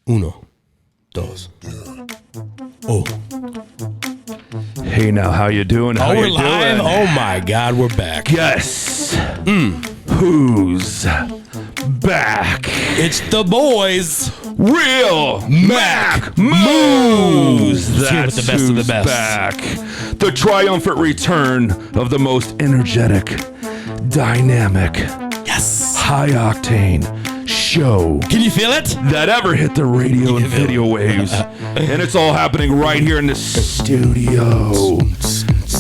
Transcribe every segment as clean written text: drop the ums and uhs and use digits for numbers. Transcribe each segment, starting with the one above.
Uno, dos. Oh. Hey, now, how you doing? How we're you live? doing? Oh, my God, we're back. Yes. Who's back? It's the boys. Real Mac Moves. Here with That's the best of the who's best. back. The triumphant return of the most energetic, dynamic, Yes. high-octane show Can you feel it? that ever hit the radio and video waves. And it's all happening right here in the studio.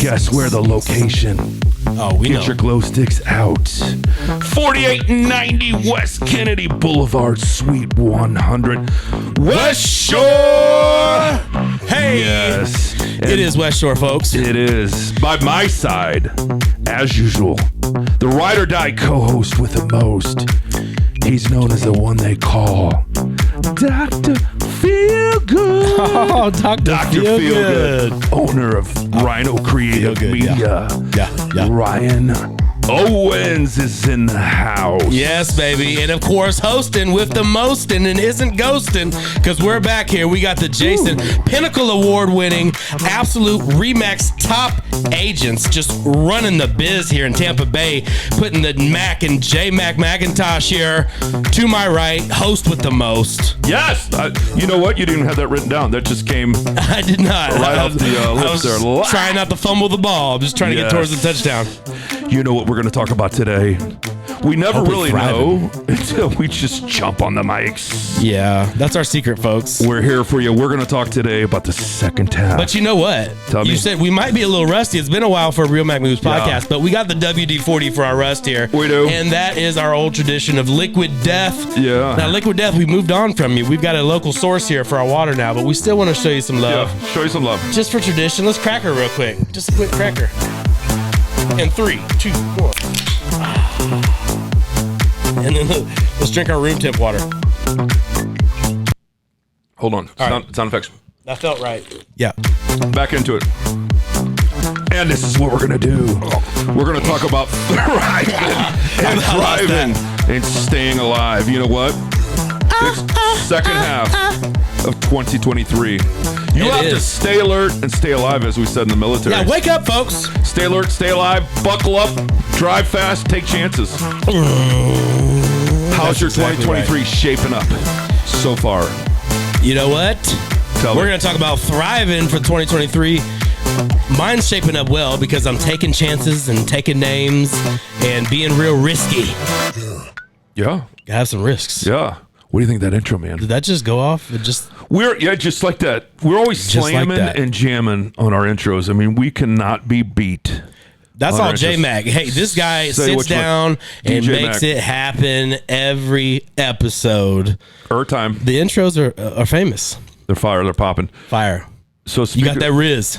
Guess where the location? Oh, we Get know. your glow sticks out. 4890 West Kennedy Boulevard, Suite 100, West Shore. Hey. Yes. It is West Shore, folks. It is. By my side, as usual, the ride or die co-host with the most. He's known as the one they call Dr. Feelgood. Oh, Dr. Feelgood, owner of Ryno Creative Media. Yeah. Ryan Owens is in the house. Yes, baby. And of course, hosting with the most and isn't ghosting because we're back here. We got the Jason Pinnacle Award winning Absolute Remax top agents just running the biz here in Tampa Bay, putting the Mac and Jmac McIntosh here to my right, host with the most. Yes. You know what? You didn't have that written down. That just came I did not. right off the lips there. I was trying not to fumble the ball. I'm just trying to get towards the touchdown. You know what we're going to talk about today? We never Hope really it's thriving. know until we just jump on the mics. Yeah, that's our secret, folks. We're here for you. We're going to talk today about the second half. But you know what? Tell You me. said we might be a little rusty. It's been a while for a Real Mac Moves podcast, Yeah. but we got the WD-40 for our rust here. We do. And that is our old tradition of Liquid Death. Yeah. Now, Liquid Death, we moved on from you. We've got a local source here for our water now, but we still want to show you some love. Yeah, show you some love. Just for tradition, let's crack her real quick. Just a quick cracker. And 3, 2, 1. And then let's drink our room temp water. Hold on. right. Sound effects. That felt right. Yeah. Back into it. And this is what we're going to do. We're going to talk about thriving and thriving and staying alive. You know what? It's second half of 2023. You have to stay alert and stay alive, as we said in the military. Yeah, wake up, folks. Stay alert, stay alive, buckle up, drive fast, take chances. How's your exactly 2023 shaping up so far? You know what? Tell We're me. going to talk about thriving for 2023. Mine's shaping up well because I'm taking chances and taking names and being real risky. Yeah. Gotta have some risks. Yeah. What do you think of that intro, man? Did that just go off? It just Just like that. We're always Just like slamming that. and jamming on our intros. I mean, we cannot be beat. that's On all our intros. Jmac. Hey, this guy Say sits which one. down and DJ makes Mac. it happen every episode. Time. The intros are famous. They're fire. They're popping. Fire. So You got that Riz.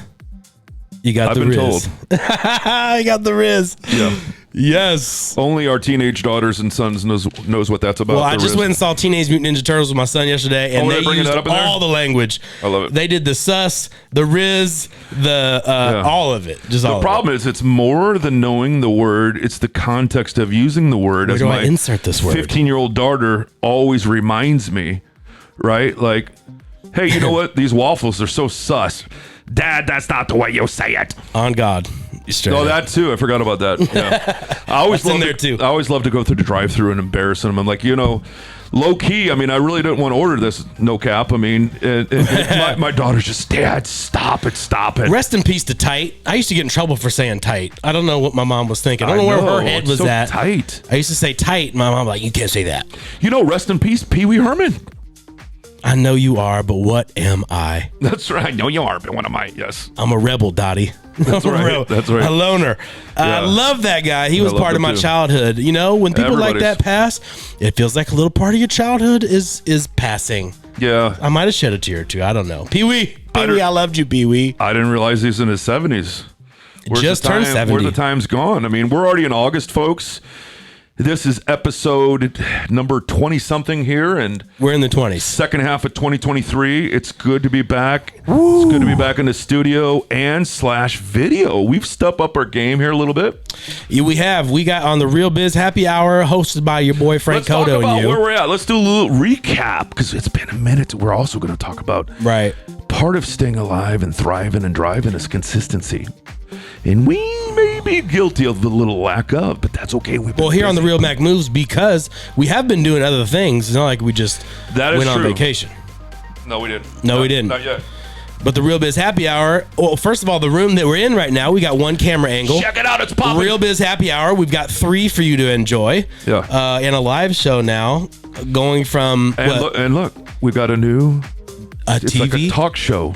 You got I've the been Riz. told. You got the Riz. Yeah. Yes. Only our teenage daughters and sons knows what that's about. Well, I the just risk. went and saw Teenage Mutant Ninja Turtles with my son yesterday, and they're they bringing used that up in there? all the language. I love it. They did the sus, the Riz, the all of it. Just all The problem is, it's more than knowing the word. It's the context of using the word. Where As do I my insert this word? 15-year-old daughter always reminds me, right? Like, hey, you know what? These waffles are so sus. Dad, that's not the way you say it. On God. Straight Oh, up. that too. I forgot about that. Yeah. I always That's in love there, too. I always love to go through the drive-through and embarrass them. I'm like, low key. I mean, I really didn't want to order this. No cap. I mean, my daughter's just, Dad, stop it. Rest in peace to Tight. I used to get in trouble for saying tight. I don't know what my mom was thinking. I don't know where her head it's was so at. tight. I used to say tight. And my mom was like, you can't say that. Rest in peace, Pee Wee Herman. I know you are, but what am I? That's right. No, you are, but what am I? Yes. I'm a rebel, Dottie. That's right. That's right. A loner. I Yeah. love that guy. He was love part of him my too. childhood. When people like Everybody's. that pass, it feels like a little part of your childhood is passing. Yeah. I might have shed a tear or two. I don't know. Pee-wee. don't- Pee-wee, I loved you, Pee-wee. I didn't realize he's in his 70s. Just turned 70. Where the time's gone. I mean, we're already in August, folks. This is episode number 20-something here, and we're in the 20s. Second half of 2023. It's good to be back. Woo. It's good to be back in the studio and / video. We've stepped up our game here a little bit. Yeah, we have. We got on the Real Biz Happy Hour, hosted by your boy Frank Cotto and you. Let's talk about where we're at. Let's do a little recap, because it's been a minute. We're also going to talk about part of staying alive and thriving and driving is consistency. And we may be guilty of the little lack of, but that's okay. Well, here on the Real Mac Moves, because we have been doing other things. It's not like we just went on vacation. No, we didn't. We didn't. Not yet. But the Real Biz Happy Hour, well, first of all, the room that we're in right now, we got one camera angle. Check it out. It's popping. Real Biz Happy Hour, we've got 3 for you to enjoy. Yeah. And a live show now, going from... Look, we got a new... It's TV? Like a talk show.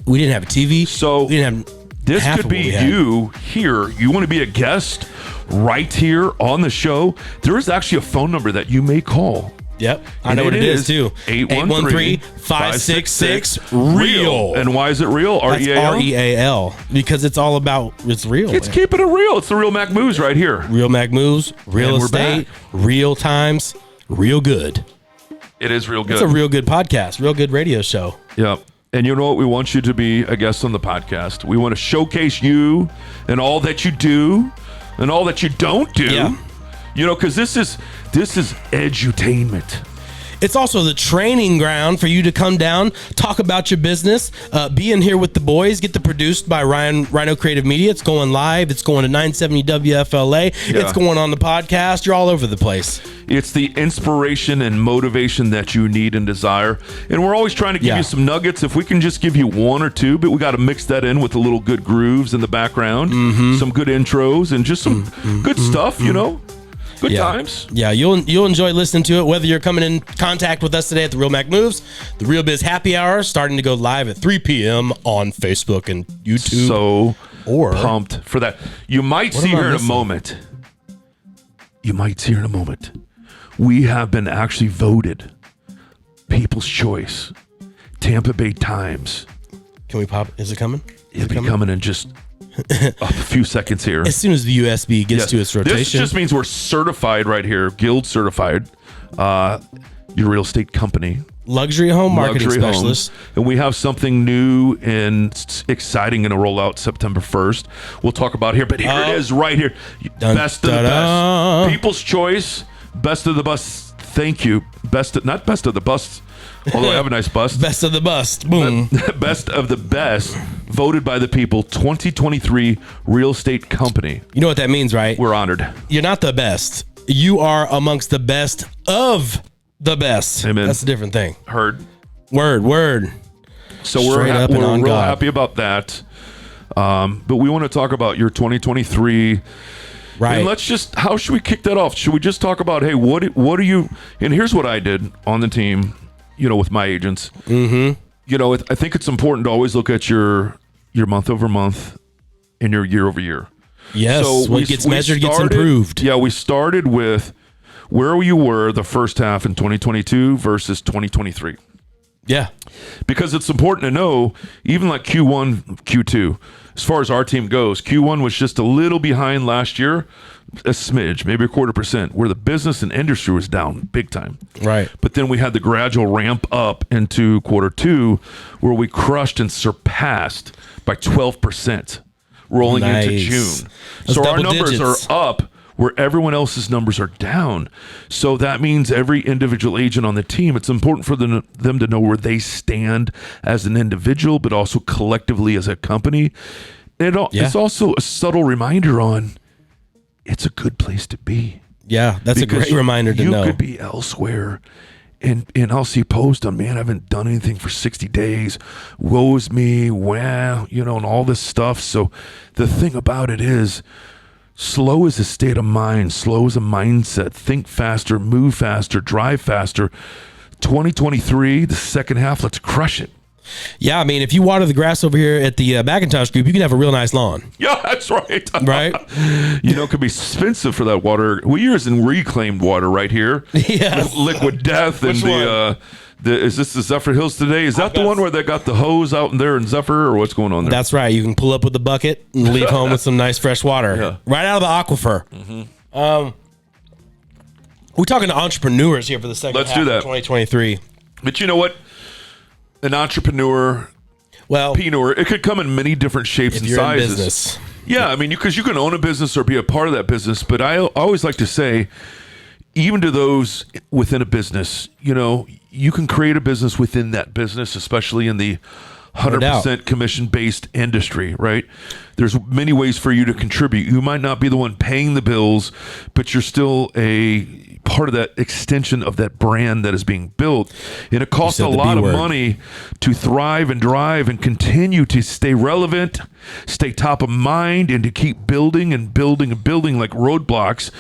We didn't have a TV. So... We didn't have... This could be you here. You want to be a guest right here on the show? There is actually a phone number that you may call. Yep. I know what it is, too. 813-566-REAL. And why is it real? That's REAL. Because it's all about, it's real. It's keeping it real. It's the Real Mac Moves right here. Real Mac Moves, real estate, real times, real good. It is real good. It's a real good podcast, real good radio show. Yep. And you know what? We want you to be a guest on the podcast. We want to showcase you and all that you do and all that you don't do. Yeah. You know, because this is edutainment. It's also the training ground for you to come down, talk about your business, be in here with the boys, get the produced by Ryno Creative Media. It's going live. It's going to 970 WFLA. Yeah. It's going on the podcast. You're all over the place. It's the inspiration and motivation that you need and desire. And we're always trying to give you some nuggets. If we can just give you 1 or 2, but we got to mix that in with a little good grooves in the background, some good intros, and just some good stuff, you know? Good times. Yeah, you'll enjoy listening to it, whether you're coming in contact with us today at the Real Mac Moves, the Real Biz Happy Hour, starting to go live at 3 p.m. on Facebook and YouTube. So pumped for that. You might see her in a moment. We have been actually voted People's Choice, Tampa Bay Times. Can we pop? Is it coming? It'll be coming in just a few seconds here. As soon as the USB gets to its rotation. This just means we're certified right here, Guild certified. Your real estate company. Luxury home marketing specialist. And we have something new and exciting going to roll out September 1st. We'll talk about here, but here it is right here. Best of the best. People's Choice, best of the best. Thank you. Not best of the bust. Although I have a nice bust. Best of the bust. Boom. Best of the best. Voted by the people. 2023 Real Estate Company. You know what that means, right? We're honored. You're not the best. You are amongst the best of the best. Amen. That's a different thing. Heard. Word. So we're real happy about that. But we want to talk about your 2023. Right. And how should we kick that off? Should we just talk about, hey, what are you, and here's what I did on the team, you know, with my agents. You know, I think it's important to always look at your month over month and your year over year. Yes. So what gets measured gets improved. Yeah. We started with where you were the first half in 2022 versus 2023. Yeah. Because it's important to know, even like Q1, Q2, as far as our team goes, Q1 was just a little behind last year, a smidge, maybe 0.25%, where the business and industry was down big time. Right. But then we had the gradual ramp up into Q2, where we crushed and surpassed by 12% rolling into June. So our numbers are up where everyone else's numbers are down. So that means every individual agent on the team, it's important for them to know where they stand as an individual, but also collectively as a company. And it's also a subtle reminder on it's a good place to be. Yeah, that's because a great reminder to know. You could be elsewhere. And I'll see posts on, man, I haven't done anything for 60 days. Woe is me. Wow. You know, and all this stuff. So the thing about it is, slow is a state of mind. Slow is a mindset. Think faster, move faster, drive faster. 2023, the second half, let's crush it. Yeah, I mean, if you water the grass over here at the McIntosh group, you can have a real nice lawn. Yeah, that's right. Right? You know, it could be expensive for that water. We use in reclaimed water right here. Yeah. Liquid Death and is this the Zephyr Hills today? Is that the one where they got the hose out in there in Zephyr, or what's going on there? That's right. You can pull up with a bucket and leave home with some nice fresh water. Yeah. Right out of the aquifer. We're talking to entrepreneurs here for the second Let's half do that. of 2023. But you know what? An entrepreneur, Well, it could come in many different shapes if and you're sizes. in business. Yeah, I mean, because you can own a business or be a part of that business. But I always like to say, even to those within a business, you know, you can create a business within that business, especially in the 100% commission-based industry, right? There's many ways for you to contribute. You might not be the one paying the bills, but you're still a part of that extension of that brand that is being built. And it costs a lot of money to thrive and drive and continue to stay relevant, stay top of mind, and to keep building and building and building like roadblocks.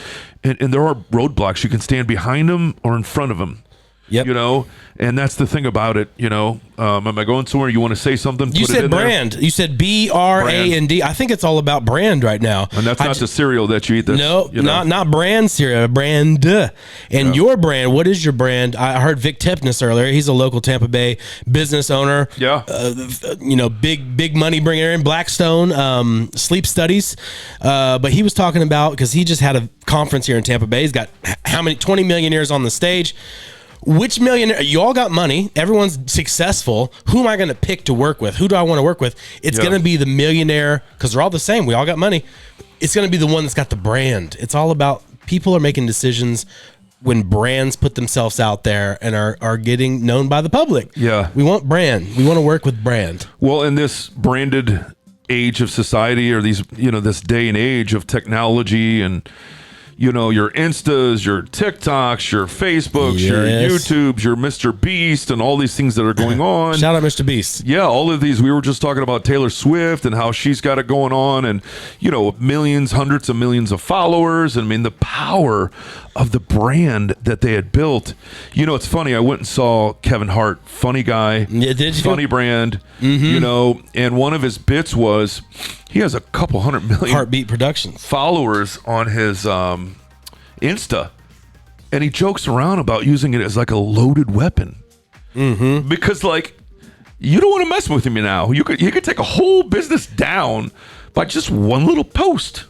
And there are roadblocks. You can stand behind them or in front of them. Yep. You know, and that's the thing about it. You know, am I going somewhere? You want to say something? You said brand. You said brand. I think it's all about brand right now. And that's not the cereal that you eat. That's, no, not brand cereal. Brand. And your brand. What is your brand? I heard Vic Tepnis earlier. He's a local Tampa Bay business owner. Yeah. You know, big money bringer in Blackstone Sleep Studies. But he was talking about, because he just had a conference here in Tampa Bay. He's got how many 20 millionaires on the stage. Which millionaire? You all got money. Everyone's successful. Who am I going to pick to work with? Who do I want to work with? It's going to be the millionaire, because they're all the same. We all got money. It's going to be the one that's got the brand. It's all about people are making decisions when brands put themselves out there and are getting known by the public. Yeah. We want brand. We want to work with brand. Well, in this branded age of society, or these, you know, this day and age of technology and, you know, your Instas, your TikToks, your Facebooks, your YouTubes, your Mr. Beast, and all these things that are going on. Shout out Mr. Beast. Yeah, all of these. We were just talking about Taylor Swift and how she's got it going on, and, you know, millions, hundreds of millions of followers. I mean, the power of the brand that they had built. You know, it's funny. I went and saw Kevin Hart, funny guy, funny brand, you know, and one of his bits was he has a couple 100 million Heartbeat Productions followers on his Insta, and he jokes around about using it as like a loaded weapon, because like you don't want to mess with him now. You could take a whole business down by just one little post.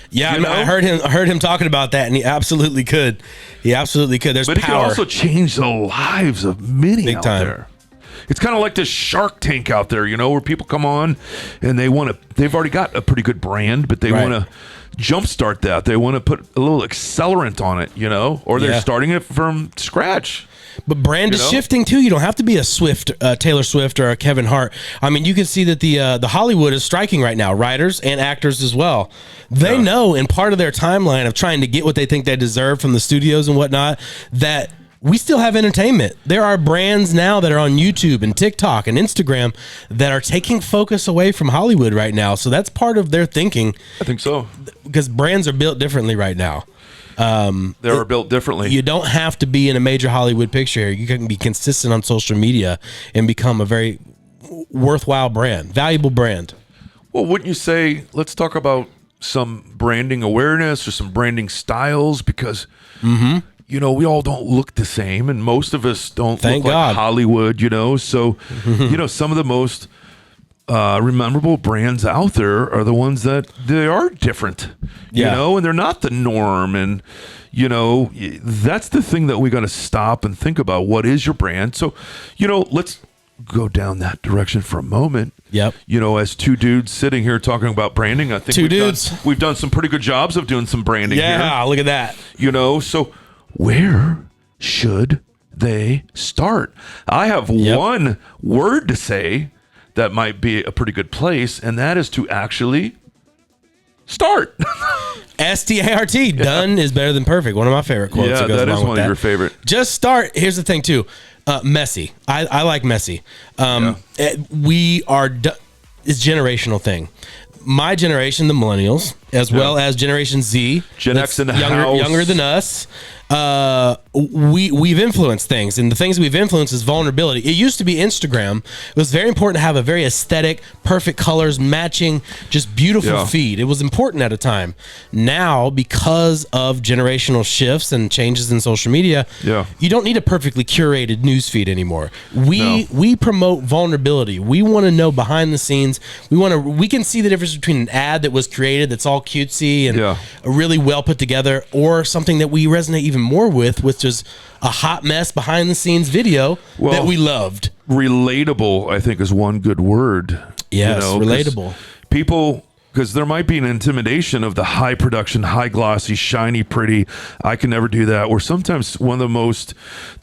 Yeah, I mean, I heard him talking about that, and he absolutely could. There's but power. He can also change the lives of many Big out time. there. It's kind of like this Shark Tank out there, you know, where people come on and they've already got a pretty good brand, but they want to jumpstart that. They want to put a little accelerant on it, you know, or they're starting it from scratch. But brand is shifting too. You don't have to be a Taylor Swift or a Kevin Hart. I mean, you can see that the Hollywood is striking right now, writers and actors as well. They know in part of their timeline of trying to get what they think they deserve from the studios and whatnot, that we still have entertainment. There are brands now that are on YouTube and TikTok and Instagram that are taking focus away from Hollywood right now. So that's part of their thinking. I think so. Because brands are built differently right now. They were built differently. You don't have to be in a major Hollywood picture. You can be consistent on social media and become a very worthwhile brand, valuable brand. Well, wouldn't you say, let's talk about some branding awareness or some branding styles, because you know, we all don't look the same, and most of us don't look like Hollywood, you know. So, you know, some of the most memorable brands out there are the ones that they are different, you know, and they're not the norm. And, you know, that's the thing that we got to stop and think about. What is your brand? So, you know, let's go down that direction for a moment. Yep. You know, as two dudes sitting here talking about branding, I think we've done some pretty good jobs of doing some branding here. Yeah, look at that. You know, so where should they start? I have one word to say that might be a pretty good place, and that is to actually start. START. Done is better than perfect. One of my favorite quotes. Yeah, that is one of your favorite. Just start. Here's the thing, too. Messy. I like messy. We are... It's a generational thing. My generation, the millennials, as well as Generation Z, Gen X in the younger than us, we've influenced things, and the things we've influenced is vulnerability. It used to be Instagram. It was very important to have a very aesthetic, perfect colors, matching, just beautiful feed. It was important at a time. Now, because of generational shifts and changes in social media, you don't need a perfectly curated news feed anymore. We promote vulnerability. We want to know behind the scenes. We can see the difference between an ad that was created that's all cutesy and really well put together, or something that we resonate even more with, which is a hot mess behind the scenes video that we loved. Relatable, I think, is one good word. Yes, relatable. People, because there might be an intimidation of the high production, high glossy, shiny, pretty. I can never do that. Or sometimes one of the most,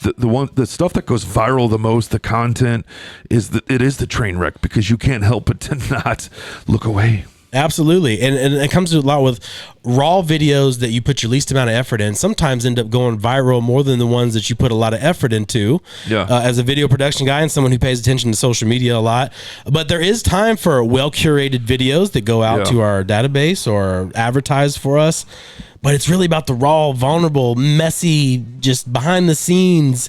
the stuff that goes viral the most, the content is the train wreck, because you can't help but to not look away. Absolutely. And it comes to a lot with raw videos that you put your least amount of effort in, sometimes end up going viral more than the ones that you put a lot of effort into. As a video production guy and someone who pays attention to social media a lot. But there is time for well-curated videos that go out to our database or advertise for us. But it's really about the raw, vulnerable, messy, just behind the scenes,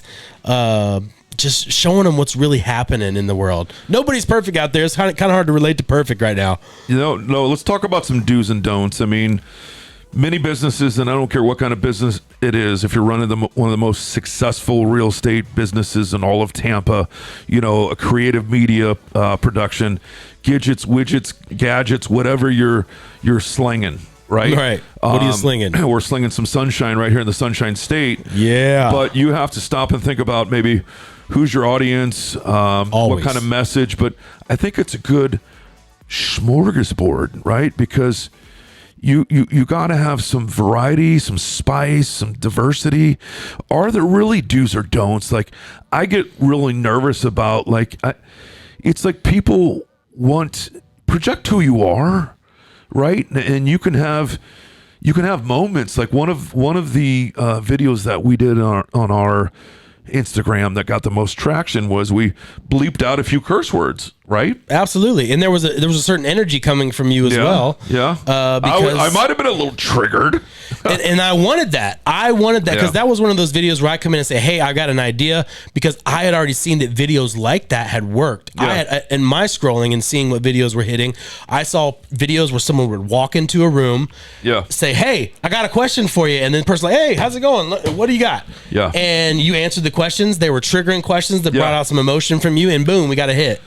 just showing them what's really happening in the world. Nobody's perfect out there. It's kind of hard to relate to perfect right now. No, let's talk about some do's and don'ts. I mean, many businesses, and I don't care what kind of business it is, if you're running one of the most successful real estate businesses in all of Tampa, a creative media production, widgets, gadgets, whatever you're slinging. Right. What are you slinging? We're slinging some sunshine right here in the Sunshine State. Yeah. But you have to stop and think about maybe who's your audience, what kind of message. But I think it's a good smorgasbord, right? Because you got to have some variety, some spice, some diversity. Are there really do's or don'ts? Like, I get really nervous about, it's like people project who you are. Right, and you can have moments like one of the videos that we did on our Instagram that got the most traction was we bleeped out a few curse words. Right, absolutely, and there was a certain energy coming from you as well. Yeah, because I might have been a little triggered, and I wanted that. Because that was one of those videos where I come in and say, "Hey, I got an idea," because I had already seen that videos like that had worked. In my scrolling and seeing what videos were hitting, I saw videos where someone would walk into a room, say, "Hey, I got a question for you," and then the person like, "Hey, how's it going? What do you got?" And you answered the questions. They were triggering questions that brought out some emotion from you, and boom, we got a hit.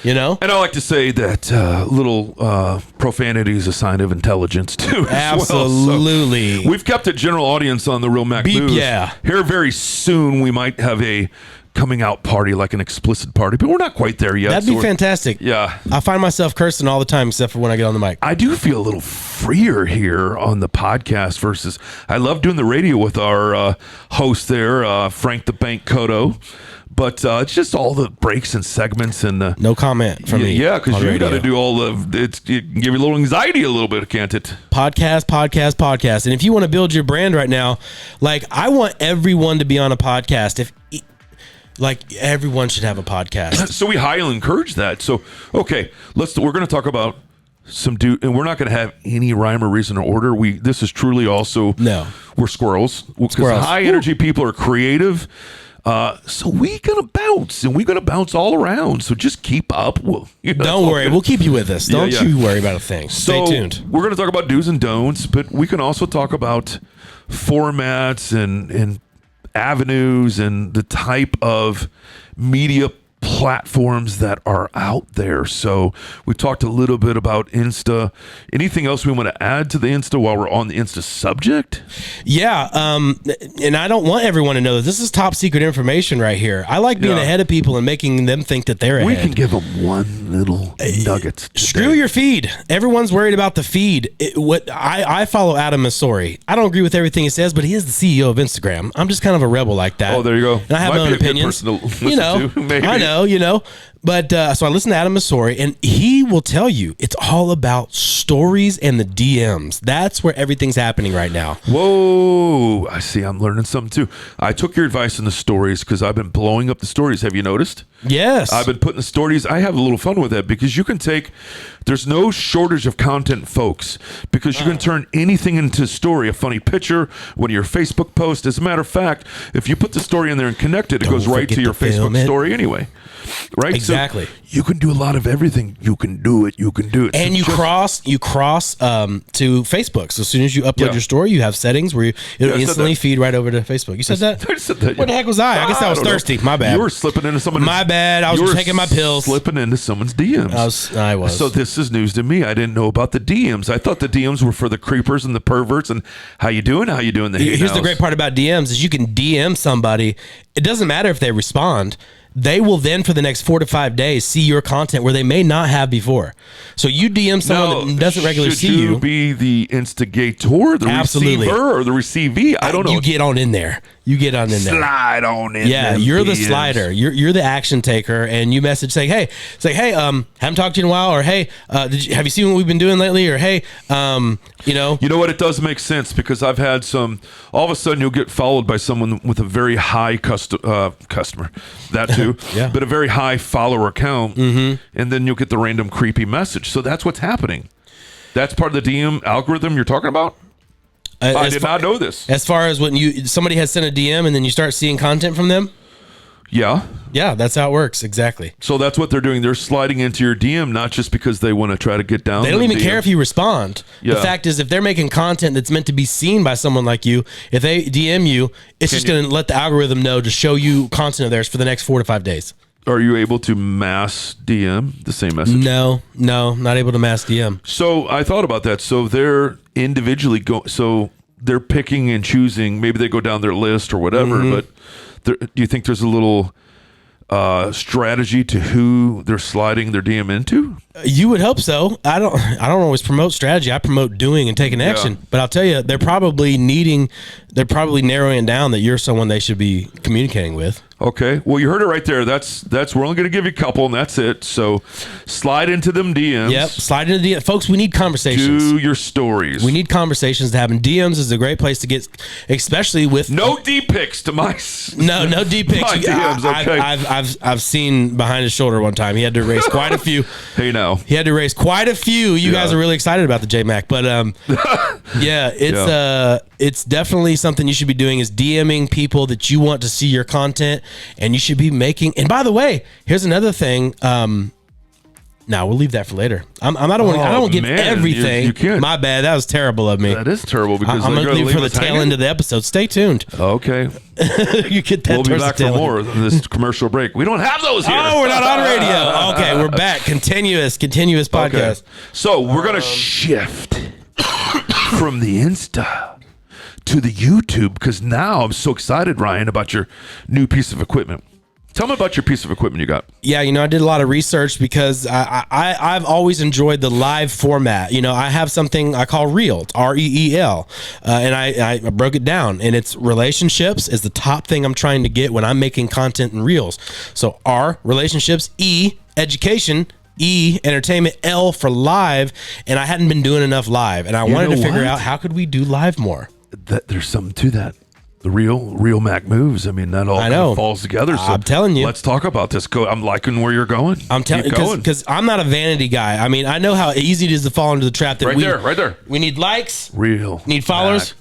And I like to say that little profanity is a sign of intelligence too. Absolutely. So we've kept a general audience on the Real Mac News. Here very soon we might have a coming out party, like an explicit party, but we're not quite there yet. That'd be fantastic. Yeah. I find myself cursing all the time except for when I get on the mic. I do feel a little freer here on the podcast versus I love doing the radio with our host there, Frank the Bank Cotto. But it's just all the breaks and segments and no comment from me. Yeah, because you got to do all it can give you a little anxiety a little bit, can't it? Podcast. And if you want to build your brand right now, I want everyone to be on a podcast. Everyone should have a podcast. So we highly encourage that. So okay, we're going to talk about and we're not going to have any rhyme or reason or order. This is truly also we're squirrels. Because high energy people are creative. So we're going to bounce, and we're going to bounce all around. So just keep up. Don't worry. We'll keep you with us. Don't you worry about a thing. Stay tuned. We're going to talk about do's and don'ts, but we can also talk about formats and avenues and the type of media platforms that are out there. So we talked a little bit about Insta. Anything else we want to add to the Insta while we're on the Insta subject? Yeah. And I don't want everyone to know that this is top secret information right here. I like being ahead of people and making them think that they're ahead. We can give them one little nugget today. Screw your feed. Everyone's worried about the feed. I follow Adam Masori. I don't agree with everything he says, but he is the CEO of Instagram. I'm just kind of a rebel like that. Oh, there you go. And I have my own opinions. I know. But so I listened to Adam Masori, and he will tell you it's all about stories and the DMs. That's where everything's happening right now. Whoa. I see. I'm learning something too. I took your advice on the stories because I've been blowing up the stories. Have you noticed? Yes. I've been putting the stories. I have a little fun with that because you can there's no shortage of content, folks, because you can turn anything into a story, a funny picture, one of your Facebook posts. As a matter of fact, if you put the story in there and connect it, it goes right to your Facebook story anyway. Right? Exactly. So you can do a lot of everything. You can do it. And you cross to Facebook. So as soon as you upload your story, you have settings where it'll instantly feed right over to Facebook. You said that? I said that. What the heck was I? I guess I was thirsty. My bad. You were slipping into someone's... My bad. I was taking my pills. Slipping into someo's DMs. I was. So this is news to me. I didn't know about the DMs. I thought the DMs were for the creepers and the perverts and how you doing? Here's the great part about DMs is you can DM somebody. It doesn't matter if they respond. They will then for the next 4 to 5 days see your content where they may not have before. So you DM someone that doesn't regularly see you. Should you be the instigator, the receiver, or the receivee? I don't know. You get on in there. Slide on in. Yeah, you're the slider. You're the action taker, and you message saying, "Hey, haven't talked to you in a while," or "Hey, have you seen what we've been doing lately?" Or "Hey, you know what? It does make sense because I've had some. All of a sudden, you'll get followed by someone with a very high customer, that too, yeah, but a very high follower count, and then you'll get the random creepy message. So that's what's happening. That's part of the DM algorithm you're talking about. I did not know this. As far as when somebody has sent a DM and then you start seeing content from them. Yeah, that's how it works. Exactly. So that's what they're doing. They're sliding into your DM, not just because they want to try to get down. They don't even care if you respond. Yeah. The fact is, if they're making content that's meant to be seen by someone like you, if they DM you, it's just going to let the algorithm know to show you content of theirs for the next 4 to 5 days. Are you able to mass DM the same message? No, not able to mass DM. So I thought about that. So they're individually so they're picking and choosing. Maybe they go down their list or whatever. But do you think there's a little strategy to who they're sliding their DM into? You would hope so. I don't always promote strategy. I promote doing and taking action. But I'll tell you, they're probably narrowing it down that you're someone they should be communicating with. Okay. Well, you heard it right there. That's we're only going to give you a couple, and that's it. So slide into them DMs. Yep. Slide into DMs. Folks, we need conversations. Do your stories. We need conversations to happen. DMs is a great place to get, especially with no D pics to my no D pics. My DMs. Okay. I've seen behind his shoulder one time. He had to erase quite a few. Hey, now he had to erase quite a few. You guys are really excited about the Jmac, but it's definitely something you should be doing is DMing people that you want to see your content, and you should be making. And by the way, here's another thing. Now we'll leave that for later. I don't want to give everything. You can't. My bad. That was terrible of me. That is terrible because I'm going to leave it for the tail end of the episode. Stay tuned. Okay. You get that. We'll be back for more of this commercial break. We don't have those here. Oh, we're not on radio. Okay, we're back. Continuous podcast. Okay. So we're going to shift from the Insta to the YouTube because now I'm so excited, Ryan, about your new piece of equipment. Tell me about your piece of equipment you got. Yeah, I did a lot of research because I've always enjoyed the live format. I have something I call Reel, REEL, and I broke it down. And it's relationships is the top thing I'm trying to get when I'm making content in Reels. So R, relationships, E, education, E, entertainment, L for live. And I hadn't been doing enough live. And I wanted to figure out how could we do live more. There's something to that. The real Mac moves. I mean, that all kind of falls together. So I'm telling you. Let's talk about this. I'm liking where you're going. I'm telling you because I'm not a vanity guy. I mean, I know how easy it is to fall into the trap that right there. We need likes. Real. Need followers.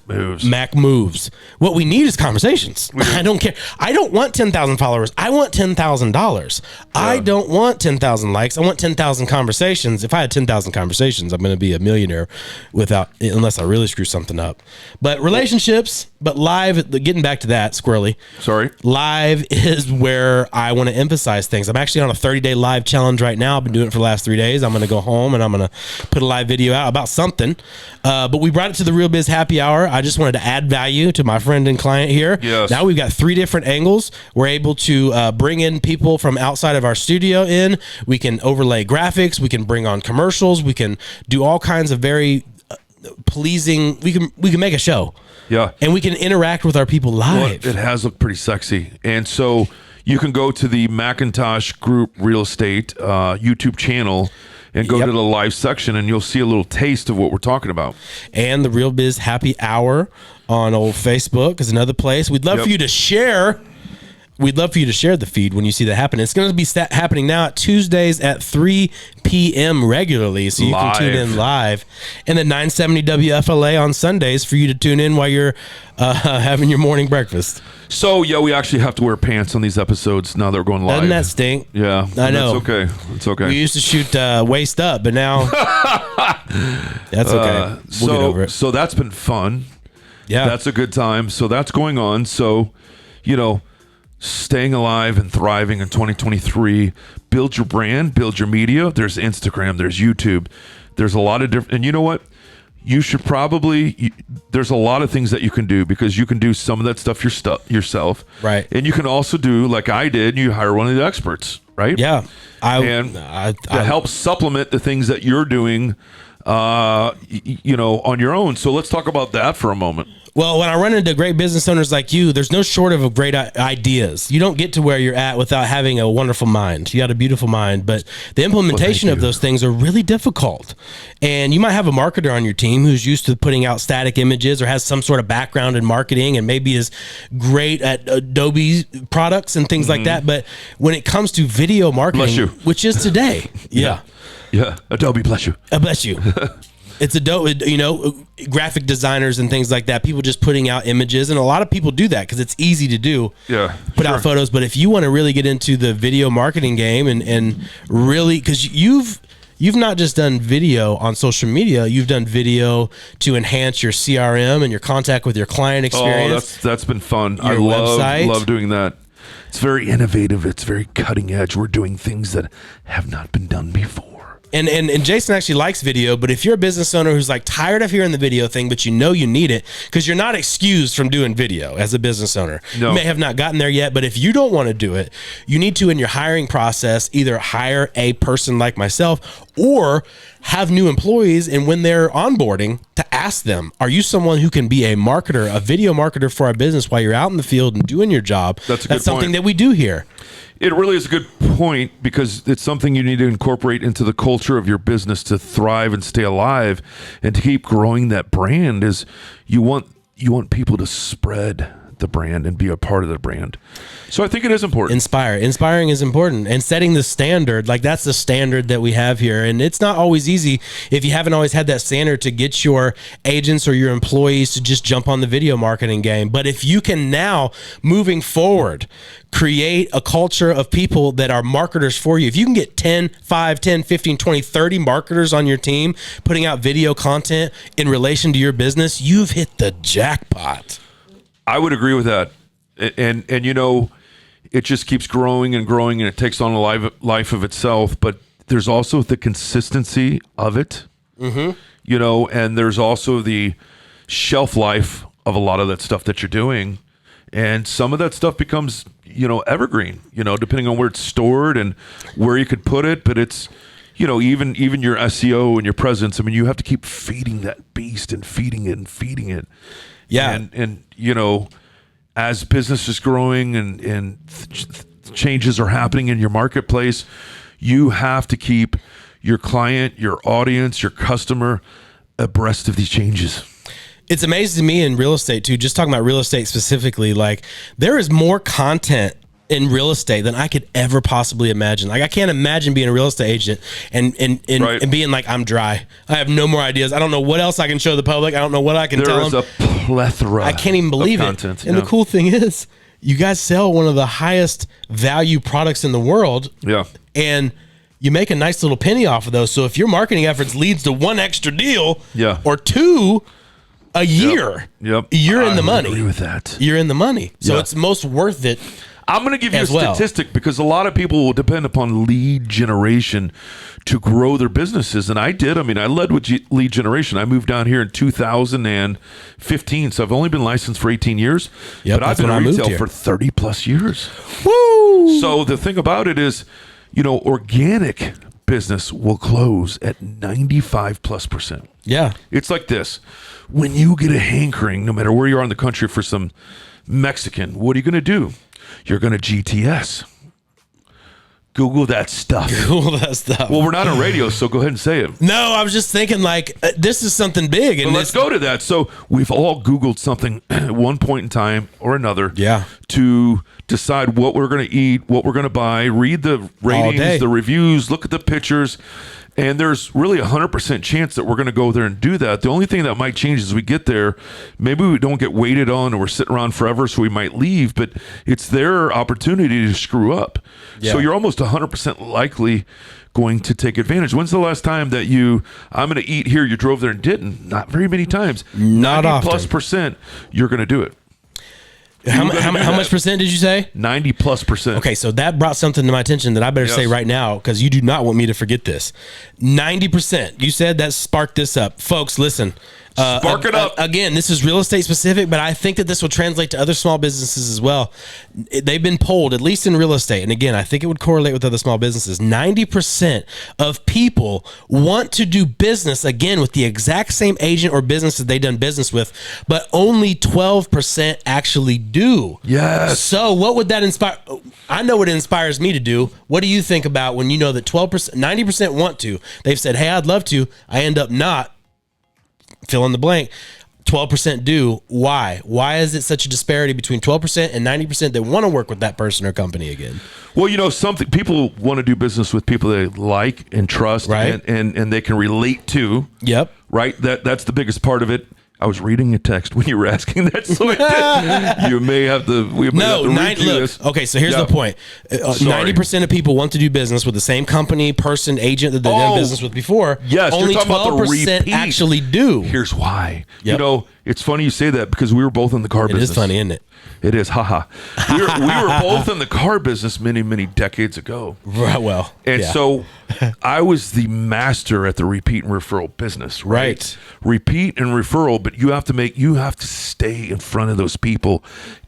Mac moves. What we need is conversations. I don't care. I don't want 10,000 followers. I want $10,000. I don't want 10,000 likes. I want 10,000 conversations. If I had 10,000 conversations, I'm going to be a millionaire unless I really screw something up. But relationships, but live. Getting back to that, squirrely. Sorry. Live is where I want to emphasize things. I'm actually on a 30-day live challenge right now. I've been doing it for the last 3 days. I'm going to go home and I'm going to put a live video out about something. But we brought it to the Real Biz Happy Hour. I just wanted to add value to my friend and client here. Yes. Now we've got 3 different angles. We're able to bring in people from outside of our studio in. We can overlay graphics. We can bring on commercials. We can do all kinds of very pleasing. We can make a show. Yeah. And we can interact with our people live. Well, it has looked pretty sexy. And so you can go to the McIntosh Group Real Estate YouTube channel and go to the live section, and you'll see a little taste of what we're talking about. And the Real Biz Happy Hour on old Facebook is another place. We'd love for you to share. We'd love for you to share the feed when you see that happen. It's going to be happening now at Tuesdays at 3 p.m. regularly, so you can tune in live. And then 970 WFLA on Sundays for you to tune in while you're having your morning breakfast. So, yeah, we actually have to wear pants on these episodes now that we're going live. Doesn't that stink? Yeah. I know. It's okay. It's okay. We used to shoot waist up, but now that's okay. We'll get over it. So that's been fun. Yeah. That's a good time. So that's going on. So, staying alive and thriving in 2023. Build your brand, build your media. There's Instagram, there's YouTube. There's a lot of different, and you know what? You should probably, there's a lot of things that you can do, because you can do some of that stuff yourself. Right. And you can also do, like I did, you hire one of the experts, right? Yeah. To help supplement the things that you're doing, on your own. So let's talk about that for a moment. Well, when I run into great business owners like you, there's no short of great ideas. You don't get to where you're at without having a wonderful mind. You got a beautiful mind, but the implementation of those things are really difficult. And you might have a marketer on your team who's used to putting out static images or has some sort of background in marketing and maybe is great at Adobe products and things like that. But when it comes to video marketing, which is today, yeah, Adobe, bless you. Bless you. It's graphic designers and things like that. People just putting out images, and a lot of people do that because it's easy to do. Yeah, put out photos. But if you want to really get into the video marketing game and really, because you've not just done video on social media, you've done video to enhance your CRM and your contact with your client experience. Oh, that's been fun. I love doing that. It's very innovative. It's very cutting edge. We're doing things that have not been done before. And Jason actually likes video, but if you're a business owner who's like tired of hearing the video thing, but you need it, because you're not excused from doing video as a business owner. No. You may have not gotten there yet, but if you don't want to do it, you need to, in your hiring process, either hire a person like myself or have new employees, and when they're onboarding, to ask them, are you someone who can be a marketer, a video marketer for our business while you're out in the field and doing your job? That's something point. That we do here. It really is a good point, because it's something you need to incorporate into the culture of your business to thrive and stay alive and to keep growing that brand. Is you want people to spread the brand and be a part of the brand. So I think it is important. Inspiring is important, and setting the standard, like that's the standard that we have here. And it's not always easy if you haven't always had that standard to get your agents or your employees to just jump on the video marketing game. But if you can now, moving forward, create a culture of people that are marketers for you. If you can get 5, 10, 15, 20, 30 marketers on your team putting out video content in relation to your business, you've hit the jackpot. I would agree with that. And it just keeps growing and growing, and it takes on a life of itself. But there's also the consistency of it, and there's also the shelf life of a lot of that stuff that you're doing. And some of that stuff becomes, evergreen, depending on where it's stored and where you could put it. But it's, even your SEO and your presence, I mean, you have to keep feeding that beast and feeding it and feeding it. Yeah. And as business is growing and changes are happening in your marketplace, you have to keep your client, your audience, your customer abreast of these changes. It's amazing to me in real estate too, just talking about real estate specifically, like there is more content in real estate than I could ever possibly imagine. Like I can't imagine being a real estate agent and being like, I'm dry. I have no more ideas. I don't know what else I can show the public. I don't know what I can tell them. There is a plethora. I can't even believe it. Content, and the cool thing is, you guys sell one of the highest value products in the world. Yeah. And you make a nice little penny off of those. So if your marketing efforts leads to one extra deal, or two a year, you're in the money. I agree with that. You're in the money. So it's most worth it. I'm going to give you a statistic because a lot of people will depend upon lead generation to grow their businesses. And I did. I mean, I led with lead generation. I moved down here in 2015. So I've only been licensed for 18 years. But I've been in retail for 30 plus years. Woo! So the thing about it is, organic business will close at 95+%. Yeah. It's like this. When you get a hankering, no matter where you are in the country, for some Mexican, what are you going to do? you're going to GTS. Google that stuff. Google that stuff. Well, we're not on radio, so go ahead and say it. No, I was just thinking like this is something big. And Well, let's go to that. So we've all Googled something at one point in time or another to decide what we're going to eat, what we're going to buy, read the ratings, the reviews, look at the pictures. And there's really 100% chance that we're going to go there and do that. The only thing that might change as we get there, maybe we don't get waited on or we're sitting around forever, so we might leave, but it's their opportunity to screw up. Yeah. So you're almost 100% likely going to take advantage. When's the last time that I'm going to eat here, you drove there and didn't? Not very many times. Not often. 90+%, you're going to do it. How much percent did you say? 90+%. Okay, so that brought something to my attention that I better say right now because you do not want me to forget this. 90%. You said that sparked this up. Folks, listen. Spark it up. Again, this is real estate specific, but I think that this will translate to other small businesses as well. They've been polled, at least in real estate. And again, I think it would correlate with other small businesses. 90% of people want to do business, again, with the exact same agent or business that they've done business with, but only 12% actually do. Yes. So what would that inspire? I know what it inspires me to do. What do you think about when you know that 12%, 90% want to? They've said, hey, I'd love to. I end up not. Fill in the blank. 12% do. Why? Why is it such a disparity between 12% and 90% that want to work with that person or company again? Well, something people want to do business with people they like and trust, right? And they can relate to. Yep. Right. That's the biggest part of it. I was reading a text when you were asking that, so you may have to. Okay, so here's the point: 90% of people want to do business with the same company, person, agent that they've done business with before. Yes, only 12% actually do. Here's why. Yep. It's funny you say that because we were both in the car business. It is funny, isn't it? It is, haha. We were both in the car business many, many decades ago. Right. Well, and so I was the master at the repeat and referral business. Right. Repeat and referral, but you have to stay in front of those people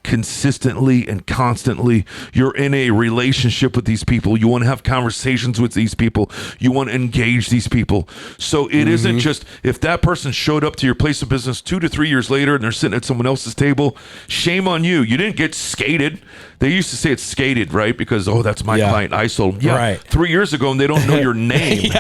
consistently and constantly. You're in a relationship with these people. You want to have conversations with these people. You want to engage these people. So it isn't just if that person showed up to your place of business 2 to 3 years later and they're sitting at someone else's table, shame on you. You didn't get skated. They used to say it's skated, right? Because, that's my client. I sold them. Yeah, right. 3 years ago, and they don't know your name.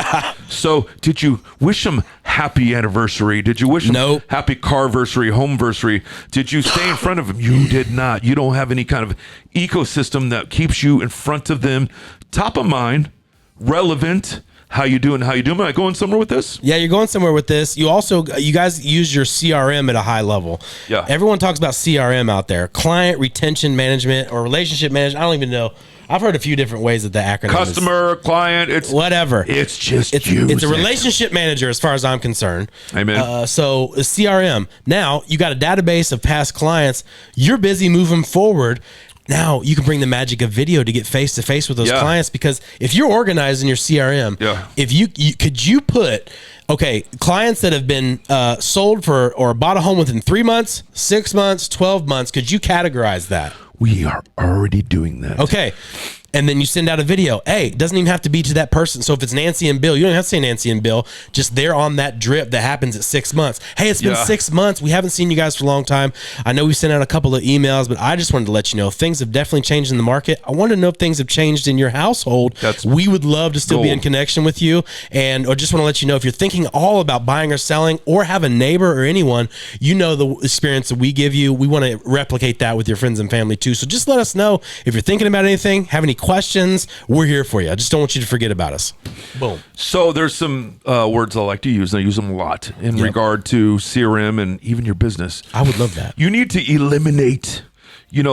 So did you wish them happy anniversary? Did you wish them happy carversary, homeversary? Did you stay in front of them? You did not. You don't have any kind of ecosystem that keeps you in front of them, top of mind, relevant. How you doing? Am I going somewhere with this? Yeah, you're going somewhere with this. You guys use your CRM at a high level. Yeah. Everyone talks about CRM out there. Client retention management or relationship management. I don't even know. I've heard a few different ways that the acronym Customer, client, it's whatever. It's just it's a relationship manager as far as I'm concerned. Amen. So a CRM. Now you got a database of past clients. You're busy moving forward. Now you can bring the magic of video to get face to face with those clients, because if you're organized in your CRM, if you put clients that have been sold for or bought a home within 3 months, 6 months, 12 months, could you categorize that? We are already doing that. Okay. And then you send out a video. Hey, it doesn't even have to be to that person. So if it's Nancy and Bill, you don't have to say Nancy and Bill. Just they're on that drip that happens at 6 months. Hey, it's been 6 months. We haven't seen you guys for a long time. I know we sent out a couple of emails, but I just wanted to let you know things have definitely changed in the market. I wanted to know if things have changed in your household. We would love to still be in connection with you. Or just want to let you know if you're thinking all about buying or selling or have a neighbor or anyone, the experience that we give you. We want to replicate that with your friends and family too. So just let us know if you're thinking about anything, have any questions. We're here for you. I just don't want you to forget about us. Boom. So there's some words I like to use, and I use them a lot in regard to CRM and even your business. I would love that. You need to eliminate,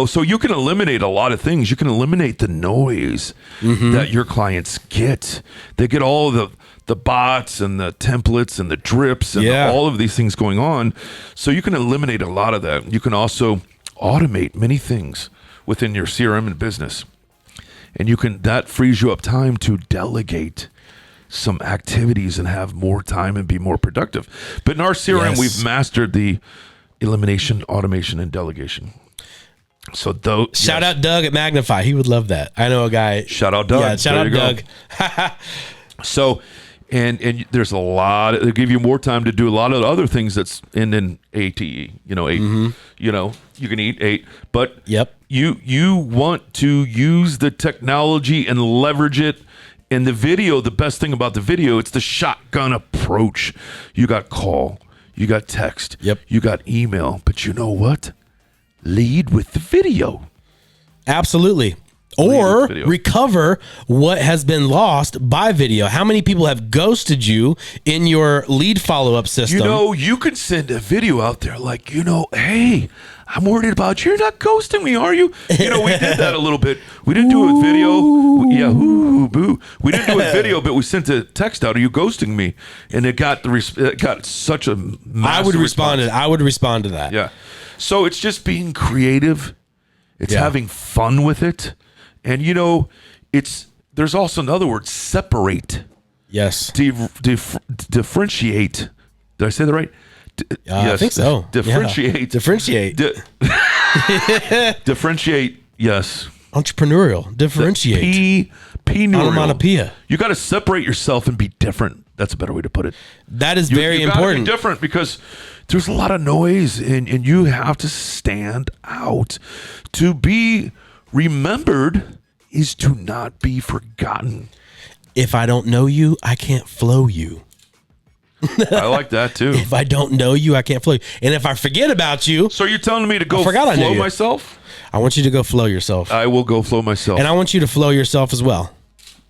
so you can eliminate a lot of things. You can eliminate the noise that your clients get. They get all of the bots and the templates and the drips and all of these things going on. So you can eliminate a lot of that. You can also automate many things within your CRM and business. And that frees you up time to delegate some activities and have more time and be more productive. But in our CRM, we've mastered the elimination, automation, and delegation. So shout out Doug at Magnify. He would love that. I know a guy. Shout out Doug. Yeah, shout out Doug. So, and there's a lot. They give you more time to do a lot of other things that's in ATE. You can eat 8, but You want to use the technology and leverage it. And the video, the best thing about the video, it's the shotgun approach. You got call, you got text, you got email, but you know what? Lead with the video. Absolutely. Or recover what has been lost by video. How many people have ghosted you in your lead follow-up system? You know, you can send a video out there like, hey, I'm worried about you. You're not ghosting me, are you? You know, we did that a little bit. We didn't do a video. Yeah, boo. We didn't do a video, but we sent a text out. Are you ghosting me? And it got such a massive I would respond to that. Yeah. So it's just being creative. It's having fun with it. And, you know, there's also another word, separate. Yes. Differentiate. Did I say that right? Yes. I think so. Differentiate. Yeah. Differentiate. Differentiate, yes. Entrepreneurial. Differentiate. Onomatopoeia. You got to separate yourself and be different. That's a better way to put it. That is very important. You got to be different because there's a lot of noise and you have to stand out. To be remembered is to not be forgotten. If I don't know you, I can't flow you. I like that too. If I don't know you, I can't flow you. And if I forget about you. So you're telling me to go flow myself? I want you to go flow yourself. I will go flow myself. And I want you to flow yourself as well,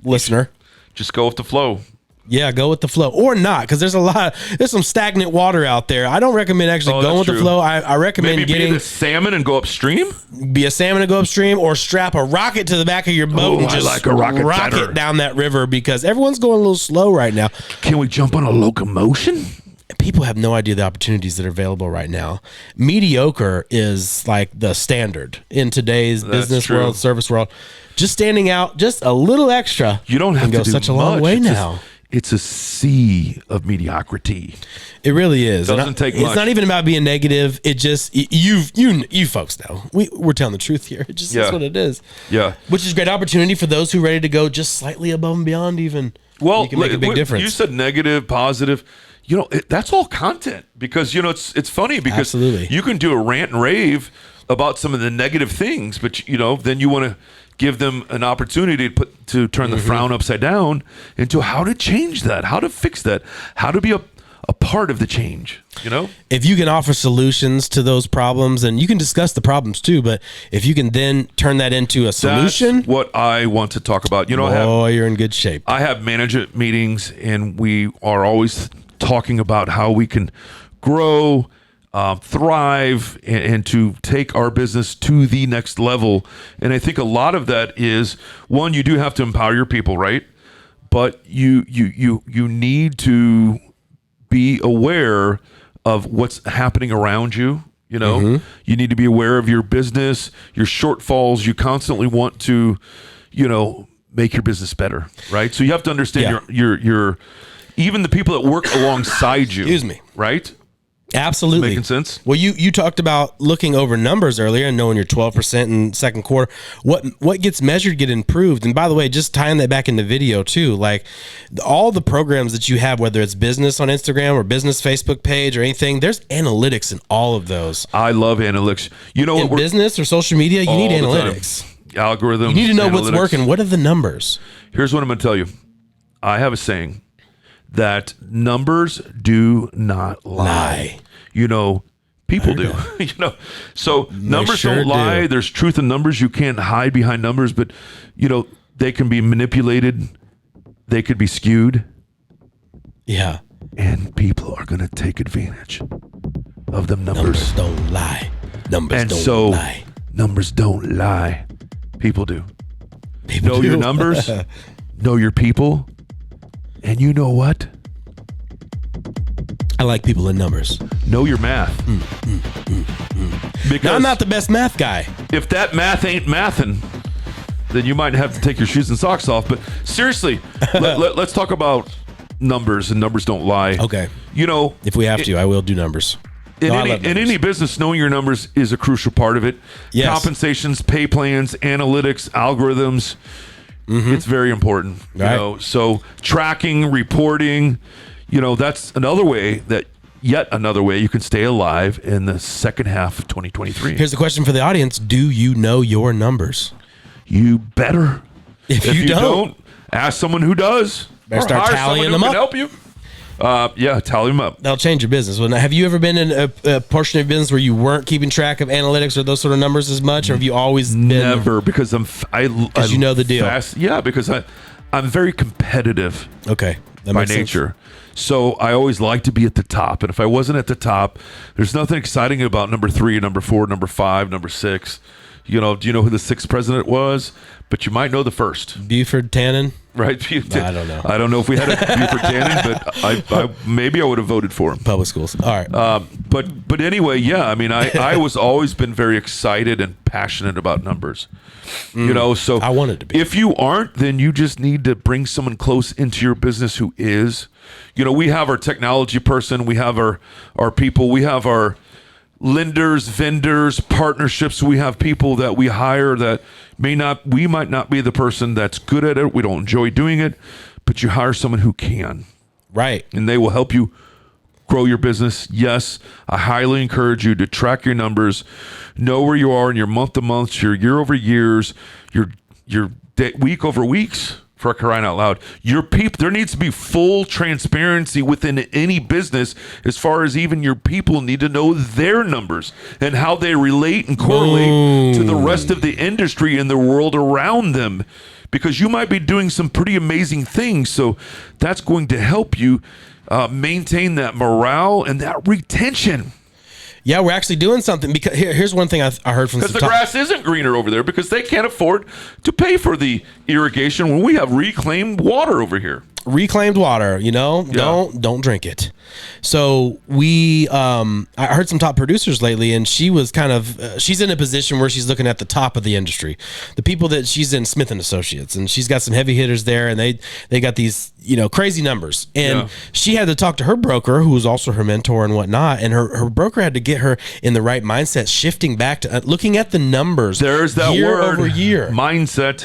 listener. Just go with the flow. Yeah, go with the flow or not, because there's some stagnant water out there. I don't recommend actually going with the flow. I recommend maybe getting be a salmon and go upstream. Be a salmon and go upstream, or strap a rocket to the back of your boat and just like a rocket down that river, because everyone's going a little slow right now. Can we jump on a locomotion? People have no idea the opportunities that are available right now. Mediocre is like the standard in today's business world, service world. Just standing out just a little extra. You don't have to go do such a long way now. It's a sea of mediocrity. It really is. Doesn't take much. It's not even about being negative. It just you folks know we're telling the truth here. It just is what it is. Yeah, which is a great opportunity for those who are ready to go just slightly above and beyond. Even you can make a big difference. You said negative, positive. You know, that's all content, because you know it's funny because you can do a rant and rave about some of the negative things, but you know then you want to give them an opportunity to turn the frown upside down into how to change that, how to fix that, how to be a part of the change, you know? If you can offer solutions to those problems, and you can discuss the problems too, but if you can then turn that into a solution. That's what I want to talk about. You know, you're in good shape. I have management meetings, and we are always talking about how we can grow, thrive, and to take our business to the next level. And I think a lot of that is, one, you do have to empower your people, right? But you need to be aware of what's happening around you. You know, you need to be aware of your business, your shortfalls. You constantly want to, you know, make your business better, right? So you have to understand your even the people that work alongside you. Excuse me. Right? Absolutely. Making sense? Well, you talked about looking over numbers earlier and knowing you're 12% in second quarter. What gets measured get improved. And by the way, just tying that back into video too, like all the programs that you have, whether it's business on Instagram or business Facebook page or anything, there's analytics in all of those. I love analytics. You know, in business or social media, you need analytics. Algorithms. You need to know what's working. What are the numbers? Here's what I'm going to tell you. I have a saying that numbers do not lie. You know, people do. You know, so numbers don't lie. There's truth in numbers. You can't hide behind numbers, but you know, they can be manipulated. They could be skewed. Yeah. And people are going to take advantage of them numbers. Numbers don't lie. Numbers don't lie. People do. People know do. Your numbers. Know your people. And you know what? I like people in numbers. Know your math. Because now, I'm not the best math guy. If that math ain't mathin', then you might have to take your shoes and socks off. But seriously, let's talk about numbers, and numbers don't lie. Okay. You know, if we have to, I will do numbers. In any business, knowing your numbers is a crucial part of it. Yes. Compensations, pay plans, analytics, algorithms. It's very important. You know, so tracking, reporting, you know, that's another way that yet another way you can stay alive in the second half of 2023. Here's the question for the audience. Do you know your numbers? You better. If you don't, ask someone who does. Better Or start hire tallying someone who them can up. help you. Yeah, tally them up. That'll change your business. Well, now, have you ever been in a portion of business where you weren't keeping track of analytics or those sort of numbers as much, or have you always been? Never, because I you know the deal. Yeah, because I'm very competitive. Okay, that by makes sense. nature. So I always like to be at the top. And if I wasn't at the top, there's nothing exciting about number 3, number 4, number 5, number 6. Do you know who the 6th president was? But you might know the first. Buford Tannen? Right? I don't know. I don't know if we had a Buford Tannen, but maybe I would have voted for him. Public schools. All right. But anyway, yeah, I mean, I was always been very excited and passionate about numbers. So I wanted to be. If you aren't, then you just need to bring someone close into your business who is. We have our technology person, we have our people, we have our lenders, vendors, partnerships. We have people that we hire that we might not be the person that's good at it. We don't enjoy doing it, but you hire someone who can. Right. And they will help you grow your business. Yes, I highly encourage you to track your numbers, know where you are in your month to months, your year over years, your week over weeks. For crying out loud, your people, there needs to be full transparency within any business as far as even your people need to know their numbers and how they relate and correlate to the rest of the industry and the world around them, because you might be doing some pretty amazing things. So that's going to help you maintain that morale and that retention. Yeah, we're actually doing something, because here's one thing I heard from because the grass isn't greener over there because they can't afford to pay for the irrigation when we have reclaimed water over here. Reclaimed water, don't drink it. So I heard some top producers lately, and she was she's in a position where she's looking at the top of the industry, the people that she's in, Smith and Associates, and she's got some heavy hitters there, and they got these crazy numbers, and she had to talk to her broker, who was also her mentor and whatnot, and her broker had to get her in the right mindset, shifting back to looking at the numbers. There's that year word over year, mindset.